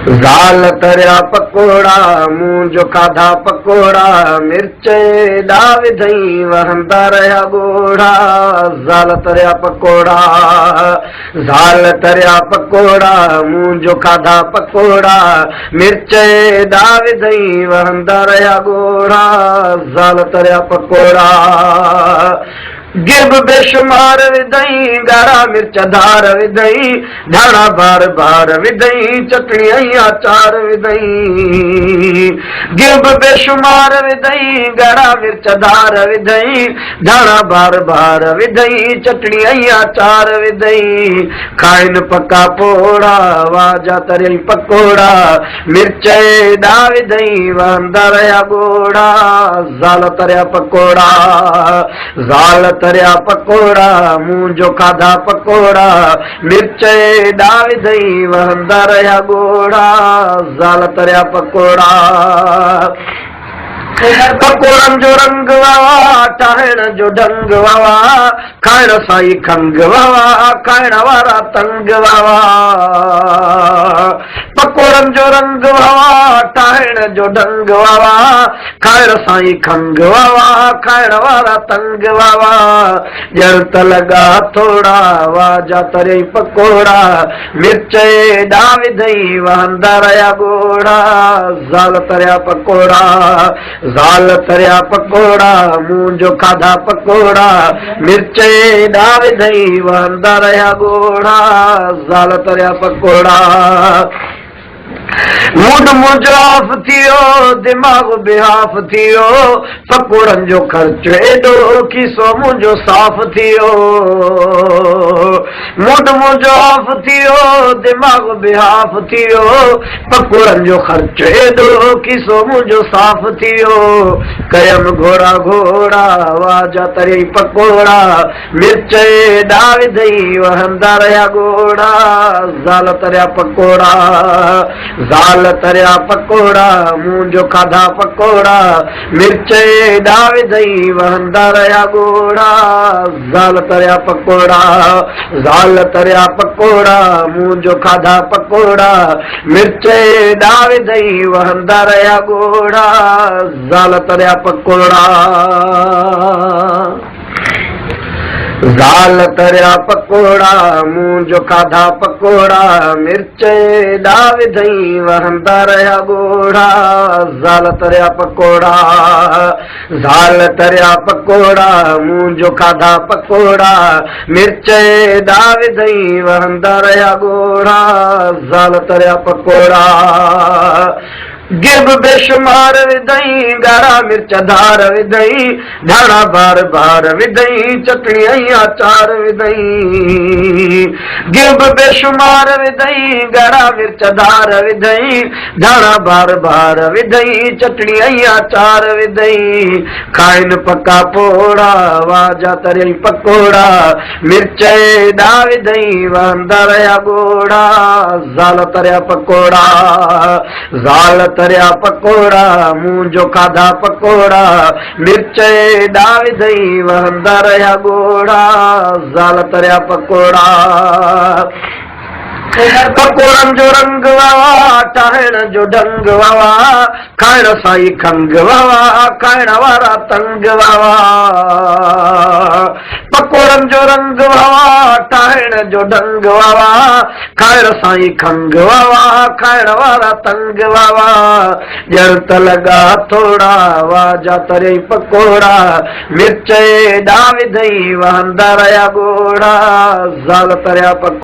ज़ाल तरिया पकोड़ा मूं जो खाधा पकोड़ा मिर्च एॾा विधई वहंदा रहिया ॻोढ़ा। ज़ाल तरिया पकोड़ा, ज़ाल तरिया पकोड़ा मूं जो खाधा पकोड़ा मिर्च एॾा विधई वहंदा रहिया ॻोढ़ा। ज़ाल तरिया पकोड़ा गिरब बेशुमार विधई ॻाढ़ा मिर्च धार विधई धाणा बार बार विधई चटणी ऐं अचार विधई। गिरब बेशुमार विधई ॻाढ़ा मिर्च धार विधई धाणा बार बार विधई चटणी ऐं अचार विधई। खाइन पका पोड़ा वाजा तरियल पकोड़ा मिर्च एॾा विधई वहंदा रहिया ॻोढ़ा। ज़ाल तरिया पकोड़ा, ज़ाल तरिया पकोड़ा मूं जो खाधा पकोड़ा मिर्च एॾा विधई वहंदा रहिया ॻोढ़ा। ज़ाल तरिया पकोड़ा पकोड़न जो रंग वावा ठाहिण जो ढंग वावा खाइण साई खंग वावा खाइण वारा तंग वावा। पकोड़न जो रंग वावा ठाहिण जो ढंग वावा खाइण साई खंग वावा खाइण वारा तंग वावा। ॼण त लॻा थोड़ा वाजा तरियई पकोड़ा मिर्च एॾा विधई वहंदा रहिया ॻोढ़ा। ज़ाल तरिया पकोड़ा, ज़ाल तरिया पकोड़ा मूं जो खाधा पकोड़ा मिर्च एॾा विधई वहंदा रहिया ॻोढ़ा। ज़ाल तरिया पकोड़ा मूड मुंहिंजो ऑफ थियो दिमाग़ बेहाफ थियो पकोड़न जो ख़र्चो एॾो खीसो मुंहिंजो साफ़ थियो। मूड मुंहिंजो ऑफ थियो दिमाग़ बेहाफ थियो पकोड़न जो ख़र्चो एॾो खीसो मुंहिंजो साफ़ थियो। कयम घोड़ा घोड़ा वाजा तरियई पकोड़ा मिर्च एॾा विधई वहंदा रहिया ॻोढ़ा। ज़ाल तरिया पकोड़ा, ज़ाल तरिया पकोड़ा मूं जो खाधा पकोड़ा मिर्च एॾा विधई वहंदा रहिया ॻोढ़ा। ज़ाल तरिया पकोड़ा, ज़ाल तरिया पकोड़ा मूं जो खाधा पकोड़ा मिर्च एॾा विधई वहंदा रहिया ॻोढ़ा। ज़ाल तरिया पकोड़ा, ज़ाल तरिया पकोड़ा मूं जो खाधा पकोड़ा मिर्च एॾा विधई वहंदा रहिया ॻोढ़ा। ज़ाल तरिया पकोड़ा, ज़ाल तरिया पकोड़ा मूं जो खाधा पकोड़ा मिर्च एॾा विधई वहंदा रहिया ॻोढ़ा। ज़ाल तरिया पकोड़ा गिरब बेशुमार विधई ॻाढ़ा मिर्च धार विधई धाणा बार बार विधई चटणी ऐं अचार विधई। गिरब बेशुमार विधई ॻाढ़ा मिर्च धार विधई धाणा बार बार विधई चटणी ऐं अचार विधई। खाइन पका पोड़ा वाजा तरियई पकोड़ा मिर्च एॾा विधई वहंदा रहिया ॻोढ़ा। ज़ाल तरिया पकोड़ा, ज़ाल तरिया पकोड़ा मूं जो खाधा पकोड़ा मिर्च एॾा विधई वहंदा रहिया ॻोढ़ा। ज़ाल तरिया पकोड़ा पकोड़न जो रंग वावा ठाहिण जो ढंग वावा खाइण साई खंग वावा खाइण वारा तंग वावा। पकोड़न जो रंग वावा ठाहिण जो ढंग वावा खाइण साई खंग वावा खाइण वारा तंग वावा। ॼण त लॻा थोड़ा वाजा तरियई पकोड़ा मिर्च एॾा विधई वहंदा रहिया ॻोढ़ा। ज़ाल तरिया पकोड़ा।